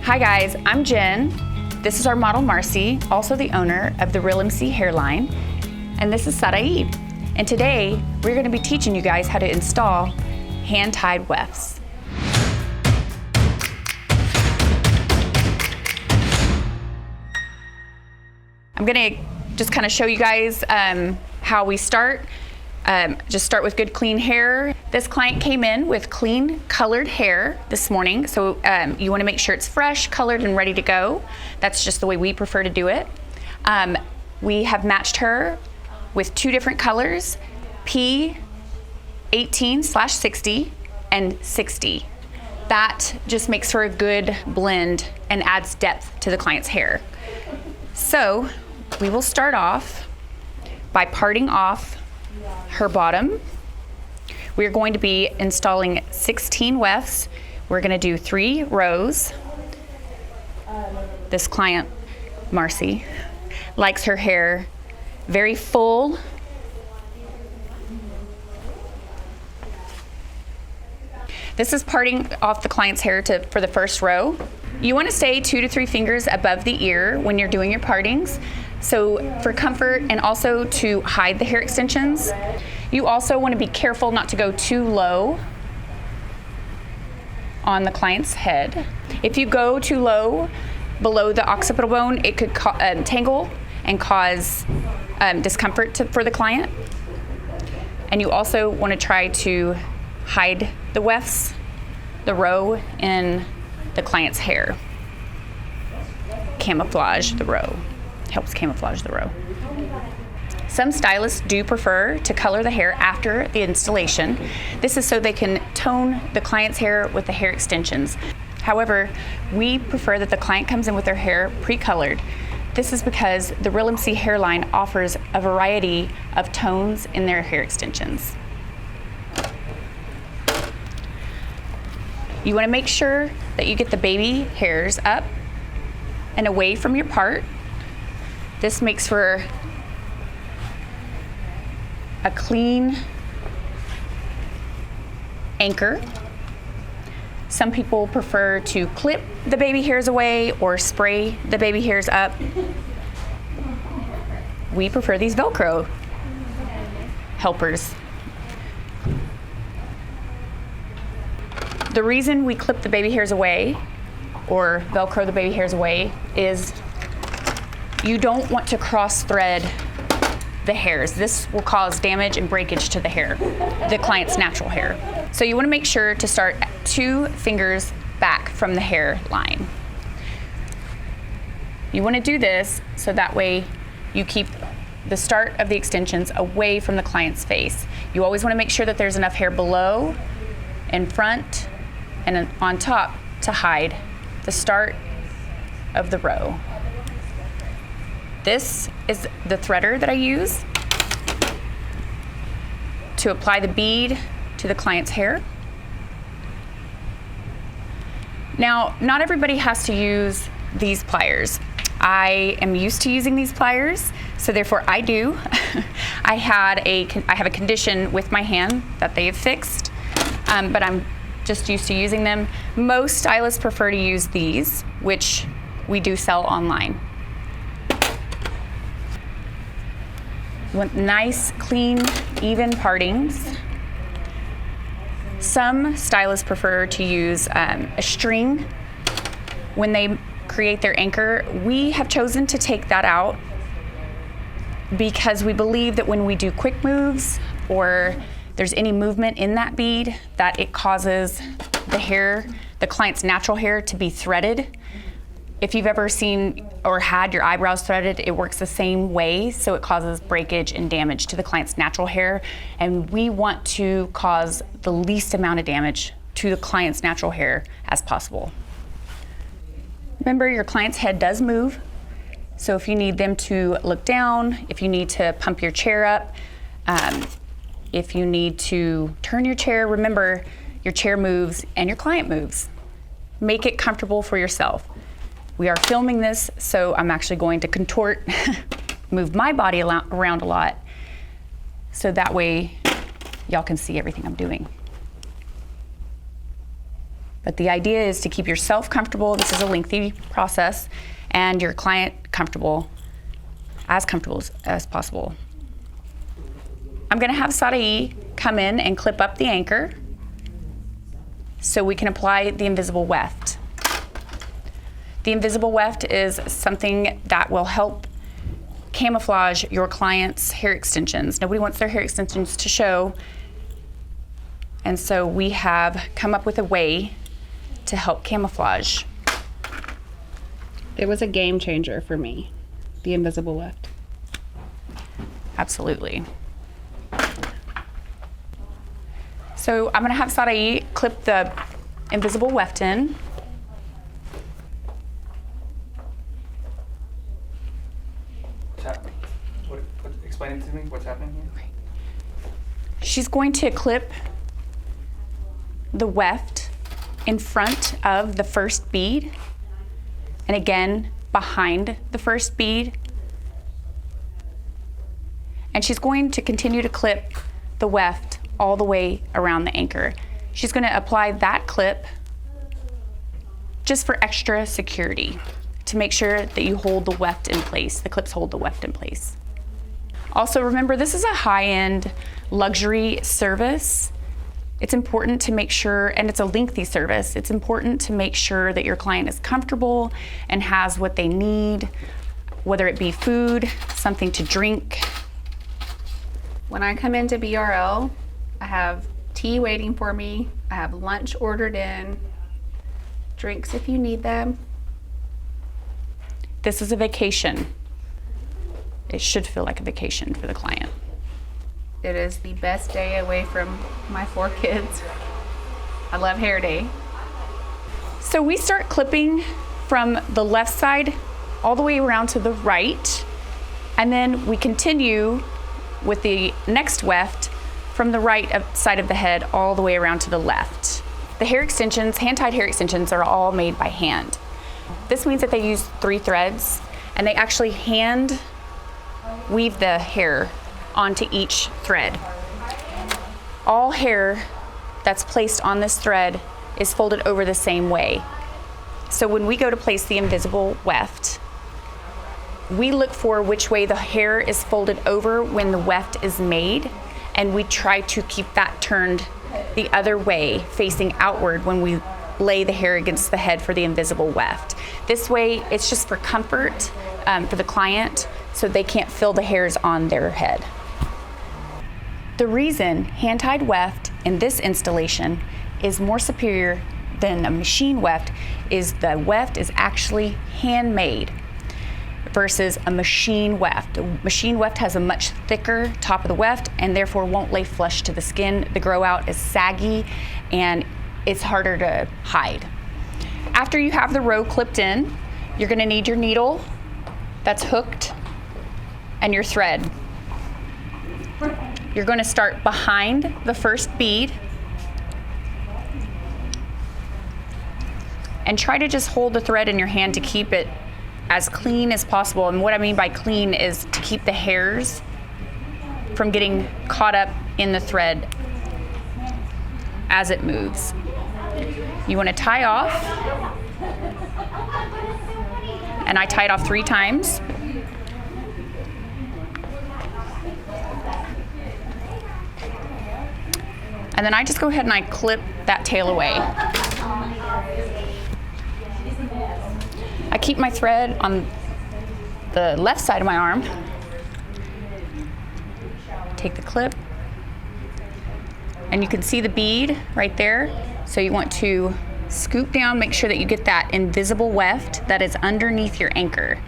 Hi guys, I'm Jen. This is our model Marcy, also the owner of the Real MC hairline, and this is Saraid. And today we're going to be teaching you guys how to install hand-tied wefts. I'm going to just kind of show you guys how we start. Just start with good clean hair. This client came in with clean colored hair this morning, so you want to make sure it's fresh, colored, and ready to go. That's just the way we prefer to do it. We have matched her with two different colors, P18/60 and 60. That just makes for a good blend and adds depth to the client's hair. So we will start off by parting off her bottom. We're going to be installing 16 wefts. We're going to do 3 rows. This client, Marcy, likes her hair very full. This is parting off the client's hair for the first row. You want to stay 2 to 3 fingers above the ear when you're doing your partings. So for comfort and also to hide the hair extensions. You also want to be careful not to go too low on the client's head. If you go too low below the occipital bone, it could tangle and cause discomfort for the client. And you also want to try to hide the wefts, the row, in the client's hair. Camouflage the row. Helps camouflage the row. Some stylists do prefer to color the hair after the installation. This is so they can tone the client's hair with the hair extensions. However, we prefer that the client comes in with their hair pre-colored. This is because the Real MC hairline offers a variety of tones in their hair extensions. You want to make sure that you get the baby hairs up and away from your part. This makes for a clean anchor. Some people prefer to clip the baby hairs away or spray the baby hairs up. We prefer these Velcro helpers. The reason we clip the baby hairs away or Velcro the baby hairs away is you don't want to cross thread the hairs. This will cause damage and breakage to the hair, the client's natural hair. So you want to make sure to start 2 fingers back from the hair line. You want to do this so that way you keep the start of the extensions away from the client's face. You always want to make sure that there's enough hair below, in front, and on top to hide the start of the row. This is the threader that I use to apply the bead to the client's hair. Now, not everybody has to use these pliers. I am used to using these pliers, so therefore I do. I have a condition with my hand that they have fixed, but I'm just used to using them. Most stylists prefer to use these, which we do sell online. You want nice, clean, even partings. Some stylists prefer to use a string when they create their anchor. We have chosen to take that out because we believe that when we do quick moves or there's any movement in that bead, that it causes the hair, the client's natural hair, to be threaded. If you've ever seen or had your eyebrows threaded, it works the same way, so it causes breakage and damage to the client's natural hair, and we want to cause the least amount of damage to the client's natural hair as possible. Remember, your client's head does move, so if you need them to look down, if you need to pump your chair up, if you need to turn your chair, remember, your chair moves and your client moves. Make it comfortable for yourself. We are filming this, so I'm actually going to contort, move my body around a lot, so that way y'all can see everything I'm doing. But the idea is to keep yourself comfortable. This is a lengthy process, and your client comfortable as possible. I'm gonna have Sadae come in and clip up the anchor so we can apply the invisible weft. The invisible weft is something that will help camouflage your client's hair extensions. Nobody wants their hair extensions to show, and so we have come up with a way to help camouflage. It was a game changer for me, the invisible weft. Absolutely. So I'm gonna have Sadae clip the invisible weft in. Explain it to me, what's happening here? She's going to clip the weft in front of the first bead, and again behind the first bead. And she's going to continue to clip the weft all the way around the anchor. She's going to apply that clip just for extra security, to make sure that you hold the weft in place. The clips hold the weft in place. Also remember, this is a high-end luxury service. It's important to make sure, and it's a lengthy service, it's important to make sure that your client is comfortable and has what they need, whether it be food, something to drink. When I come into BRL, I have tea waiting for me. I have lunch ordered in, drinks if you need them. This is a vacation. It should feel like a vacation for the client. It is the best day away from my 4 kids. I love hair day. So we start clipping from the left side all the way around to the right, and then we continue with the next weft from the right side of the head all the way around to the left. The hair extensions, hand-tied hair extensions, are all made by hand. This means that they use 3 threads, and they actually hand weave the hair onto each thread. All hair that's placed on this thread is folded over the same way. So when we go to place the invisible weft, we look for which way the hair is folded over when the weft is made, and we try to keep that turned the other way, facing outward when we lay the hair against the head for the invisible weft. This way, it's just for comfort for the client, so they can't feel the hairs on their head. The reason hand-tied weft in this installation is more superior than a machine weft is the weft is actually handmade versus a machine weft. A machine weft has a much thicker top of the weft and therefore won't lay flush to the skin. The grow out is saggy and it's harder to hide. After you have the row clipped in, you're gonna need your needle that's hooked and your thread. You're going to start behind the first bead and try to just hold the thread in your hand to keep it as clean as possible. And what I mean by clean is to keep the hairs from getting caught up in the thread as it moves. You want to tie off, and I tied off 3 times. And then I just go ahead and I clip that tail away. I keep my thread on the left side of my arm. Take the clip, and you can see the bead right there. So you want to scoop down, make sure that you get that invisible weft that is underneath your anchor.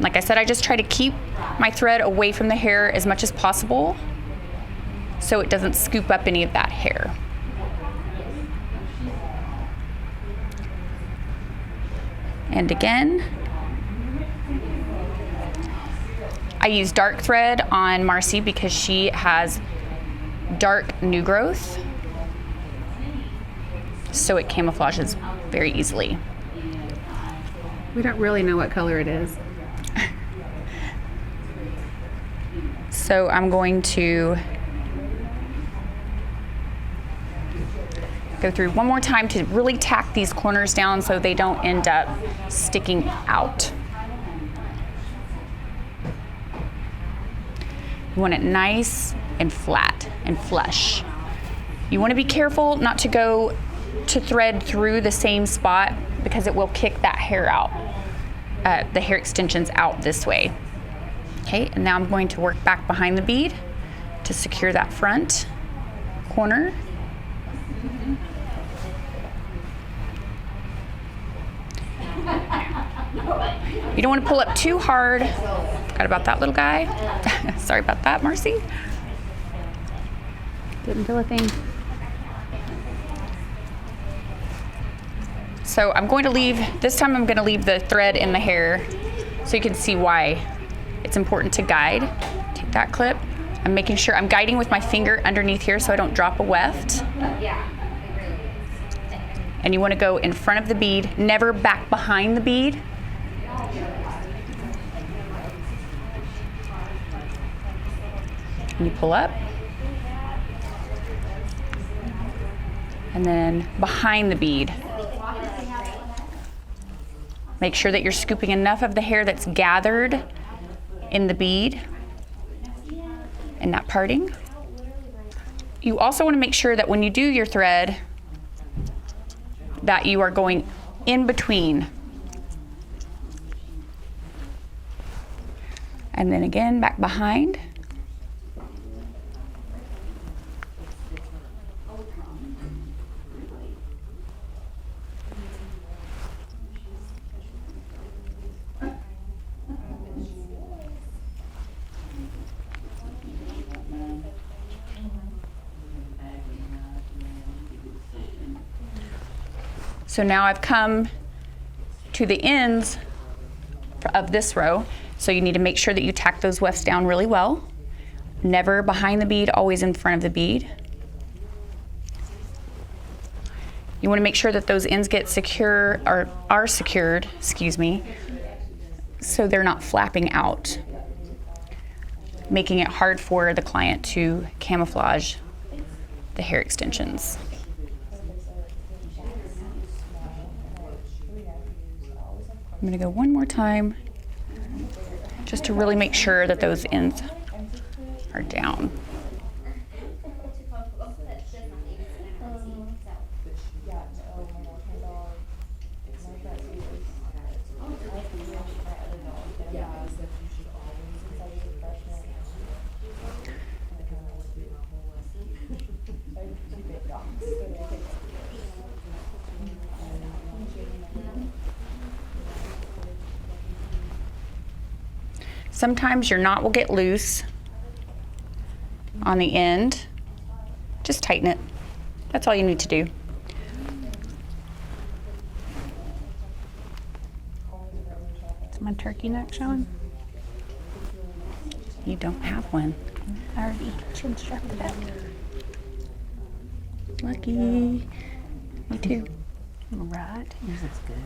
Like I said, I just try to keep my thread away from the hair as much as possible, so it doesn't scoop up any of that hair. And again, I use dark thread on Marcy because she has dark new growth, so it camouflages very easily. We don't really know what color it is. So I'm going to Go through one more time to really tack these corners down so they don't end up sticking out. You want it nice and flat and flush. You want to be careful not to go to thread through the same spot because it will kick that hair out, the hair extensions out this way. Okay, and now I'm going to work back behind the bead to secure that front corner. You don't want to pull up too hard. Forgot about that little guy. Sorry about that, Marcy. Didn't feel a thing. So I'm going to leave, this time I'm going to leave the thread in the hair so you can see why it's important to guide. Take that clip. I'm making sure I'm guiding with my finger underneath here so I don't drop a weft. And you want to go in front of the bead, never back behind the bead. And you pull up. And then behind the bead. Make sure that you're scooping enough of the hair that's gathered in the bead and not parting. You also want to make sure that when you do your thread that you are going in between. And then again, back behind. So now I've come to the ends of this row. So you need to make sure that you tack those wefts down really well. Never behind the bead, always in front of the bead. You want to make sure that those ends get secure, or are secured, excuse me, so they're not flapping out, making it hard for the client to camouflage the hair extensions. I'm going to go one more time just to really make sure that those ends are down. Sometimes your knot will get loose on the end. Just tighten it. That's all you need to do. Is my turkey neck showing? You don't have one. I already chin strapped it up. Lucky. Me too. Right. Yours looks good.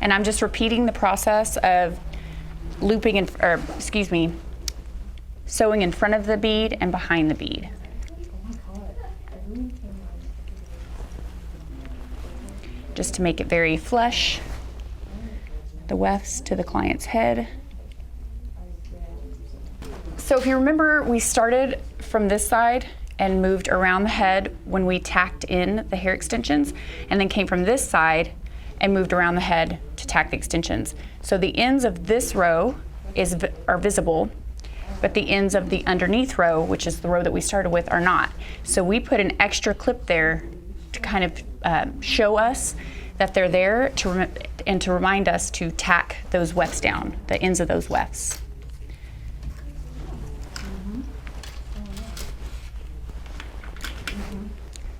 And I'm just repeating the process of looping sewing in front of the bead and behind the bead. Just to make it very flush, the wefts to the client's head. So if you remember, we started from this side and moved around the head when we tacked in the hair extensions, and then came from this side and moved around the head to tack the extensions. So the ends of this row are visible, but the ends of the underneath row, which is the row that we started with, are not. So we put an extra clip there to kind of show us that they're there and to remind us to tack those wefts down, the ends of those wefts.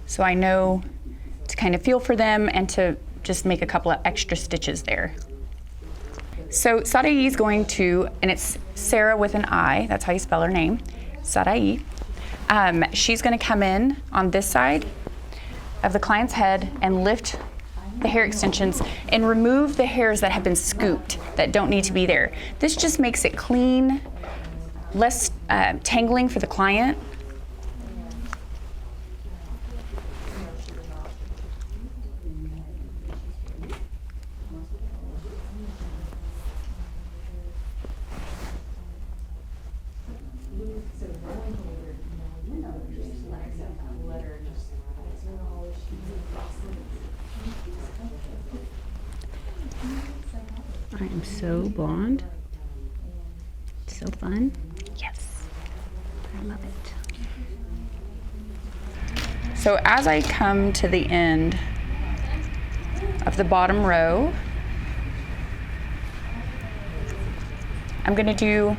So I know to kind of feel for them and to just make a couple of extra stitches there. So Sarai is going to, and it's Sarah with an I, that's how you spell her name, Sarai. She's gonna come in on this side of the client's head and lift the hair extensions and remove the hairs that have been scooped that don't need to be there. This just makes it clean, less tangling for the client. I am so blonde. So fun. Yes. I love it. So as I come to the end of the bottom row, I'm gonna do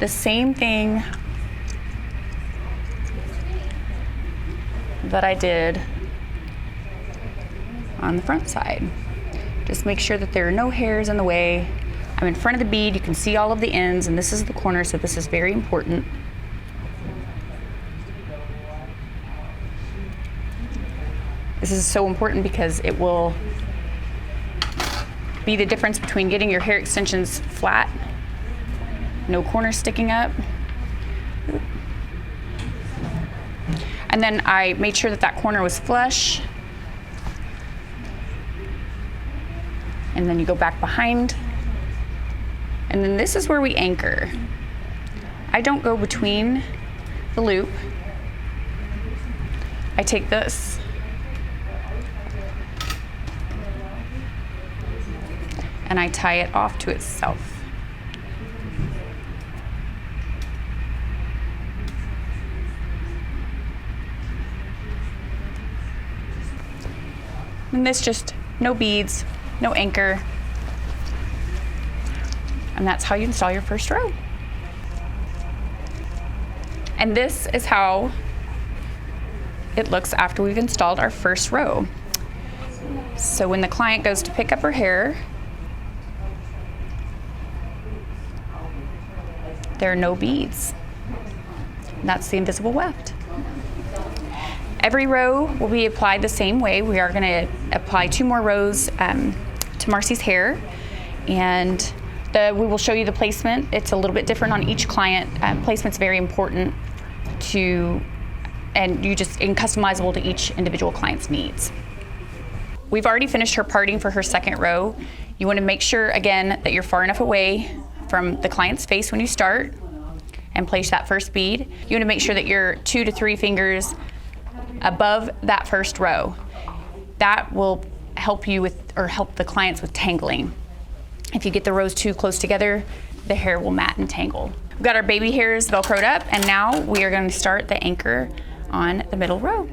the same thing that I did on the front side. Just make sure that there are no hairs in the way. I'm in front of the bead, you can see all of the ends, and this is the corner, so this is very important. This is so important because it will be the difference between getting your hair extensions flat, no corners sticking up. And then I made sure that that corner was flush. And then you go back behind. And then this is where we anchor. I don't go between the loop. I take this and I tie it off to itself. And this just, no beads, no anchor. And that's how you install your first row. And this is how it looks after we've installed our first row. So when the client goes to pick up her hair, there are no beads. And that's the invisible weft. Every row will be applied the same way. We are gonna apply 2 more rows to Marcy's hair, and we will show you the placement. It's a little bit different on each client. Placement's very important and customizable to each individual client's needs. We've already finished her parting for her second row. You wanna make sure, again, that you're far enough away from the client's face when you start and place that first bead. You wanna make sure that you're 2 to 3 fingers above that first row. That will help you with, or help the clients with tangling. If you get the rows too close together, the hair will mat and tangle. We've got our baby hairs Velcroed up, and now we are going to start the anchor on the middle row.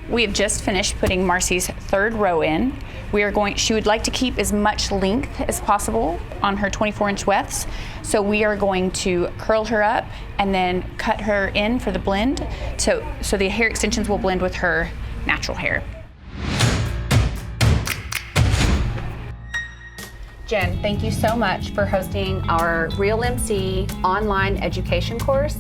We have just finished putting Marcy's third row in. She would like to keep as much length as possible on her 24-inch wefts. So we are going to curl her up and then cut her in for the blend so the hair extensions will blend with her natural hair. Jen, thank you so much for hosting our Real MC online education course.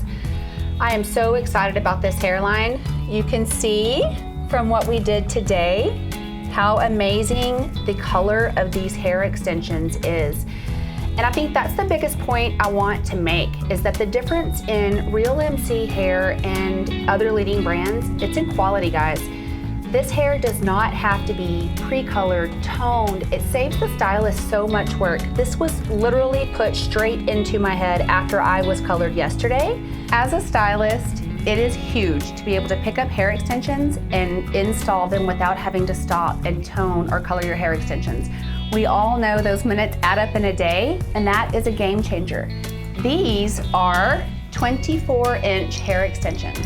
I am so excited about this hairline. You can see from what we did today how amazing the color of these hair extensions is. And I think that's the biggest point I want to make, is that the difference in Real MC hair and other leading brands, it's in quality, guys. This hair does not have to be pre-colored, toned. It saves the stylist so much work. This was literally put straight into my head after I was colored yesterday. As a stylist, it is huge to be able to pick up hair extensions and install them without having to stop and tone or color your hair extensions. We all know those minutes add up in a day, and that is a game changer. These are 24-inch hair extensions.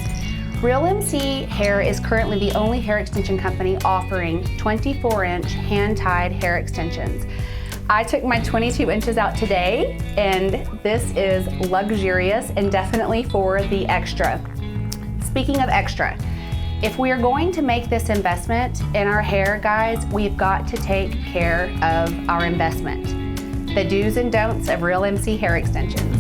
Real MC Hair is currently the only hair extension company offering 24-inch hand-tied hair extensions. I took my 22 inches out today, and this is luxurious and definitely for the extra. Speaking of extra, if we are going to make this investment in our hair, guys, we've got to take care of our investment. The do's and don'ts of Real MC hair extensions.